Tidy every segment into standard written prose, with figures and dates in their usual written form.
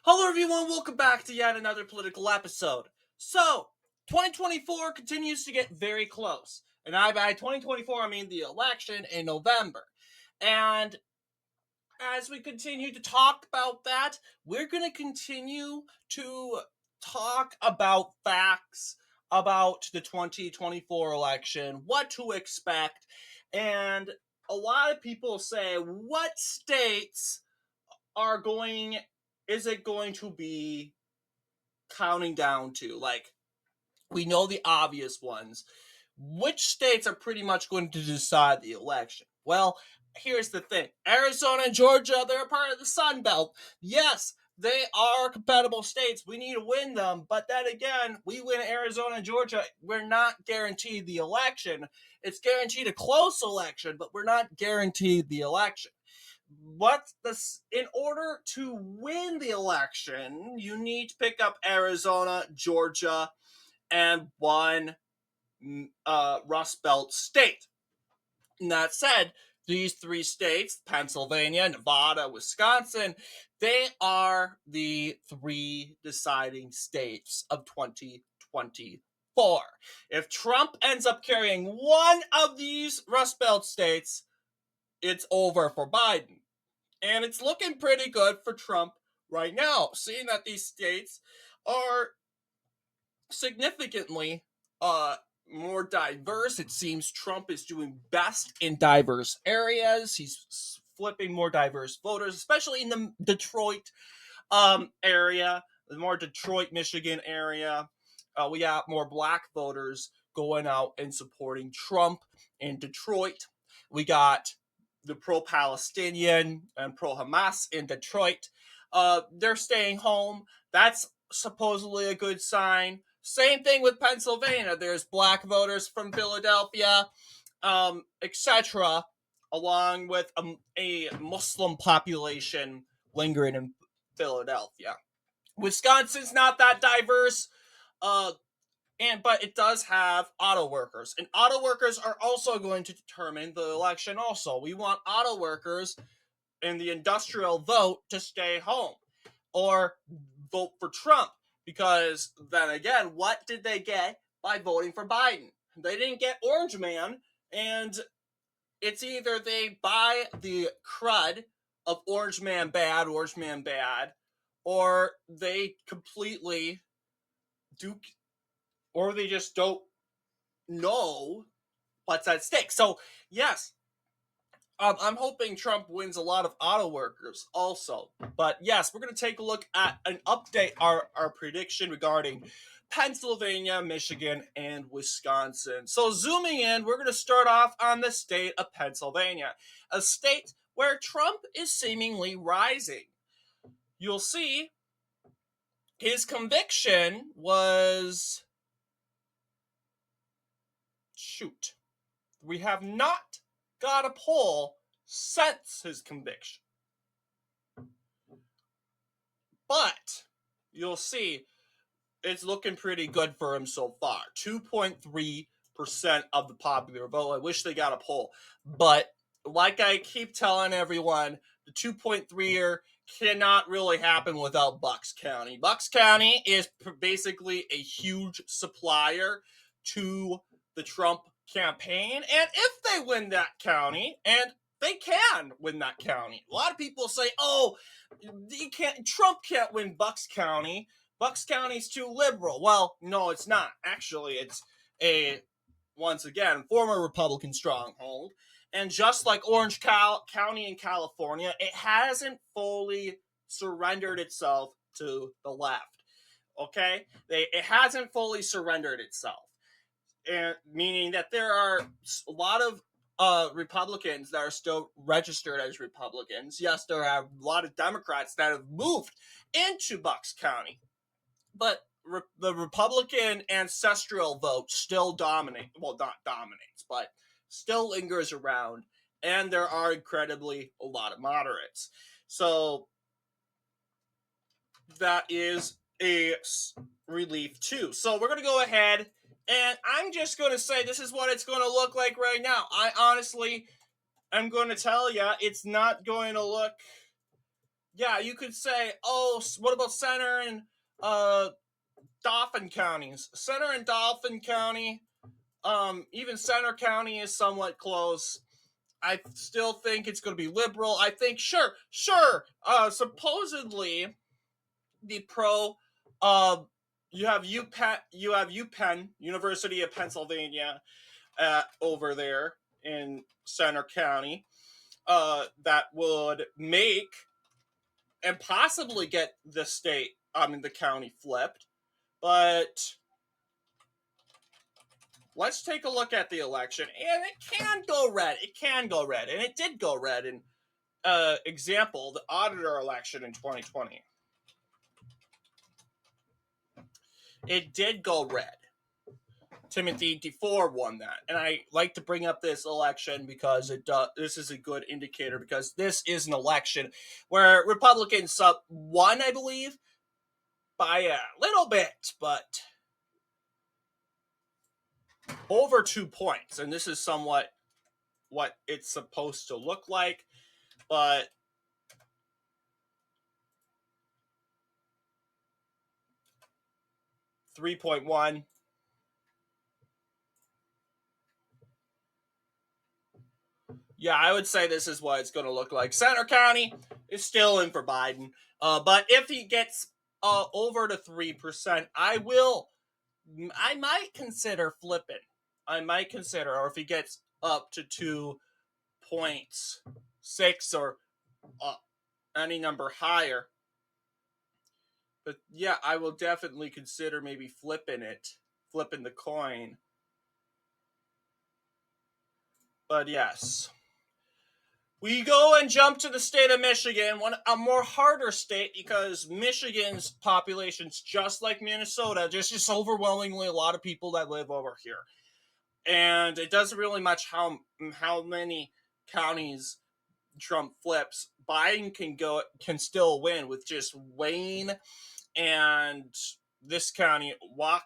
Hello, everyone. Welcome back to yet another political episode. So, 2024 continues to get very close. And by 2024, I mean the election in November. And as we continue to talk about that, we're going to continue to talk about facts about the 2024 election, what to expect. And a lot of people say, what states are going is it going to be counting down to? Like, we know the obvious ones. Which states are pretty much going to decide the election? Well, here's the thing. Arizona and Georgia, they're a part of the Sun Belt. Yes, they are compatible states. We need to win them. But then again, we win Arizona and Georgia, we're not guaranteed the election. It's guaranteed a close election, but we're not guaranteed the election. In order to win the election, you need to pick up Arizona, Georgia, and one Rust Belt state. And that said, these three states, Pennsylvania, Nevada, Wisconsin, they are the three deciding states of 2024. If Trump ends up carrying one of these Rust Belt states, it's over for Biden. And it's looking pretty good for Trump right now, seeing that these states are significantly more diverse. It seems Trump is doing best in diverse areas. He's flipping more diverse voters, especially in the Detroit area, the more Detroit, Michigan area. We got more black voters going out and supporting Trump in Detroit. We got the pro-Palestinian and pro-Hamas in Detroit. They're staying home. That's supposedly a good sign. Same thing with Pennsylvania. There's black voters from Philadelphia, etc., along with a Muslim population lingering in Philadelphia. Wisconsin's not that diverse, but it does have auto workers, and auto workers are also going to determine the election. Also, we want auto workers in the industrial vote to stay home or vote for Trump, because then again, what did they get by voting for Biden? They didn't get Orange Man, and it's either they buy the crud of Orange Man bad, or they completely do, or they just don't know what's at stake. So, yes, I'm hoping Trump wins a lot of auto workers also. But yes, we're going to take a look at an update, our prediction regarding Pennsylvania, Michigan, and Wisconsin. So zooming in, we're going to start off on the state of Pennsylvania, a state where Trump is seemingly rising. You'll see his conviction was... Shoot. We have not got a poll since his conviction. But you'll see it's looking pretty good for him so far. 2.3% of the popular vote. I wish they got a poll. But like I keep telling everyone, the 2.3er cannot really happen without Bucks County. Bucks County is basically a huge supplier to the Trump campaign. And if they win that county, and they can win that county. A lot of people say, "Oh, Trump can't win Bucks County. Bucks County's too liberal." Well, no, it's not. Actually, it's a, once again, former Republican stronghold. And just like Orange County in California, it hasn't fully surrendered itself to the left. Okay? It hasn't fully surrendered itself. And meaning that there are a lot of Republicans that are still registered as Republicans. Yes, there are a lot of Democrats that have moved into Bucks County, but the Republican ancestral vote still dominates. Well, not dominates, but still lingers around, and there are incredibly a lot of moderates. So that is a relief too. So we're going to go ahead, and I'm just going to say this is what it's going to look like right now. I honestly am going to tell you it's not going to look yeah, you could say, oh, what about Center and Dauphin counties? Center and Dauphin County, even Center County is somewhat close. I still think it's going to be liberal. I think sure. Supposedly the pro, uh, you have UPenn, University of Pennsylvania, over there in Center County, that would make and possibly get the state, the county flipped. But let's take a look at the election, and it can go red. It can go red, and it did go red in example, the auditor election in 2020. It did go red. Timothy DeFore won that, and I like to bring up this election because this is a good indicator, because this is an election where Republicans won, I believe, by a little bit, but over 2 points, and this is somewhat what it's supposed to look like, but 3.1. Yeah, I would say this is what it's going to look like. Center County is still in for Biden, but if he gets over to 3%, I might consider flipping. I might consider, or if he gets up to 2.6 or any number higher. But yeah, I will definitely consider maybe flipping the coin. But yes. We go and jump to the state of Michigan, a more harder state, because Michigan's population's just like Minnesota. There's just overwhelmingly a lot of people that live over here, and it doesn't really much how many counties Trump flips. Biden can still win with just Wayne and this county, Waukesha.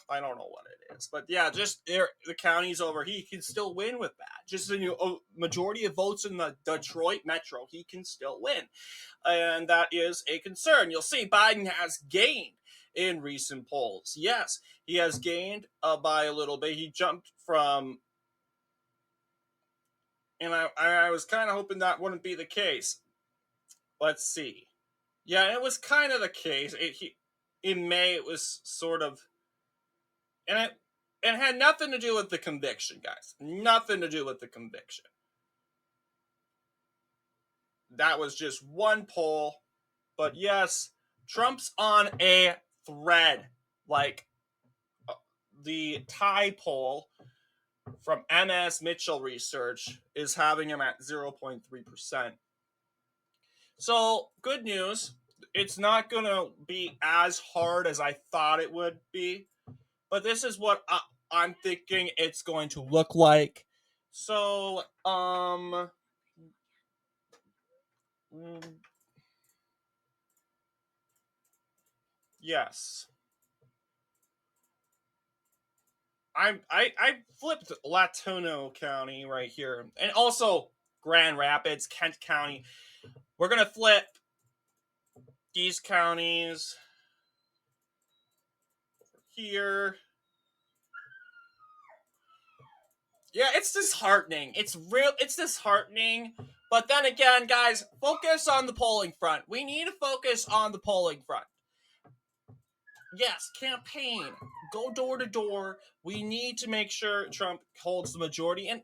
I don't know what it is, but yeah, just the counties over. He can still win with that. Just a majority of votes in the Detroit metro, he can still win, and that is a concern. You'll see Biden has gained in recent polls. Yes, he has gained by a little bit. He jumped from, and I was kind of hoping that wouldn't be the case. Let's see. Yeah, it was kind of the case. In May, it was sort of, and it had nothing to do with the conviction, guys. Nothing to do with the conviction. That was just one poll. But yes, Trump's on a thread. Like the tie poll from MS Mitchell Research is having him at 0.3%. So, good news. It's not going to be as hard as I thought it would be. But this is what I'm thinking it's going to look like. So, yes. I flipped Latino County right here, and also Grand Rapids, Kent County. We're gonna flip these counties here. Yeah, it's disheartening. It's disheartening. But then again, guys, focus on the polling front. We need to focus on the polling front. Yes, campaign. Go door to door. We need to make sure Trump holds the majority. And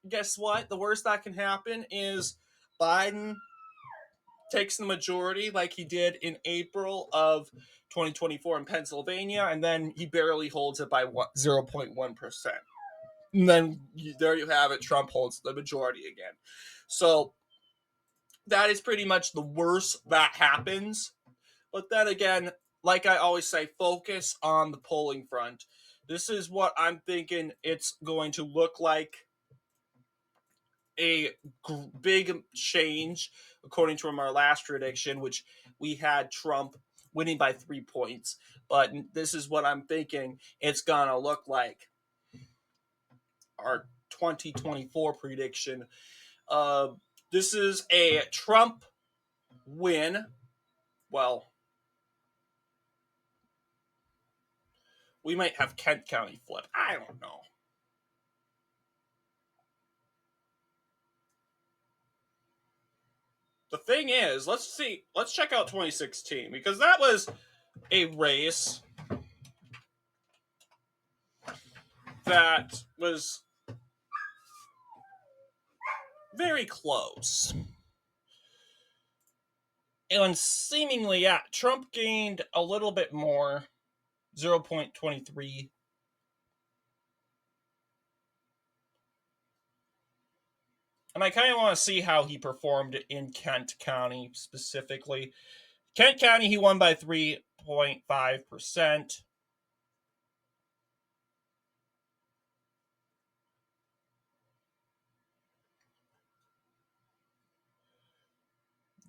guess what? The worst that can happen is Biden takes the majority like he did in April of 2024 in Pennsylvania, and then he barely holds it by 0.1%. And then there you have it. Trump holds the majority again. So that is pretty much the worst that happens. But then again, like I always say, focus on the polling front. This is what I'm thinking it's going to look like. A big change, according to our last prediction, which we had Trump winning by 3 points. But this is what I'm thinking it's going to look like. Our 2024 prediction. This is a Trump win, well, we might have Kent County flip. I don't know. The thing is, let's check out 2016, because that was a race that was very close. And seemingly, yeah, Trump gained a little bit more, 0.23. And I kind of want to see how he performed in Kent County specifically. Kent County, he won by 3.5%.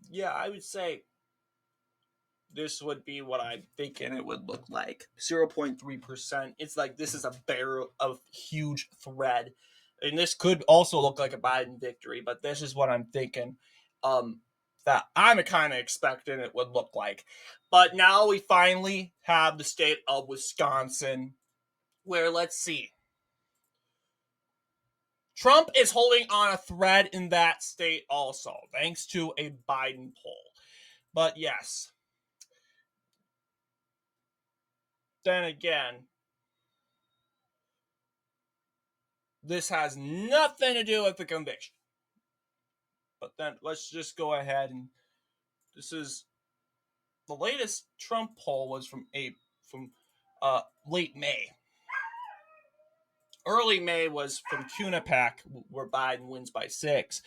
Yeah, I would say this would be what I'm thinking it would look like. 0.3%. It's like this is a barrel of huge thread. And this could also look like a Biden victory, but this is what I'm thinking. That I'm kind of expecting it would look like. But now we finally have the state of Wisconsin, where, let's see, Trump is holding on a thread in that state also, thanks to a Biden poll. But yes, then again, this has nothing to do with the conviction. But then let's just go ahead and this is the latest Trump poll was from late May. Early May was from Quinnipiac, where Biden wins by 6.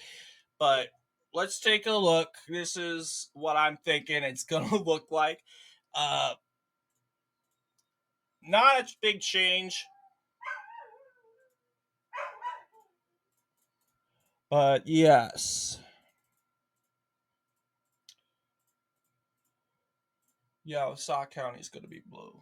But let's take a look. This is what I'm thinking it's going to look like. Not a big change. But yes. Yeah, Wasatch County is going to be blue.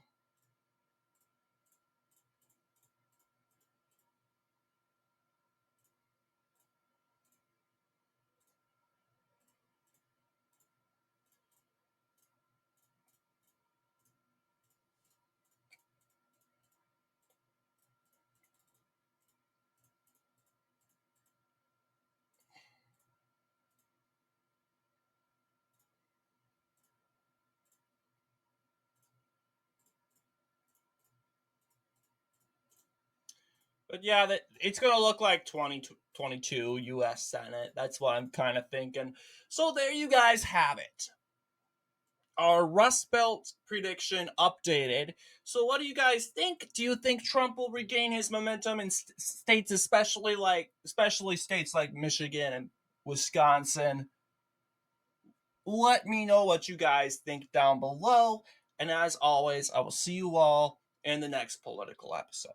But yeah, it's going to look like 2022 U.S. Senate. That's what I'm kind of thinking. So there you guys have it. Our Rust Belt prediction updated. So what do you guys think? Do you think Trump will regain his momentum in states, especially states like Michigan and Wisconsin? Let me know what you guys think down below. And as always, I will see you all in the next political episode.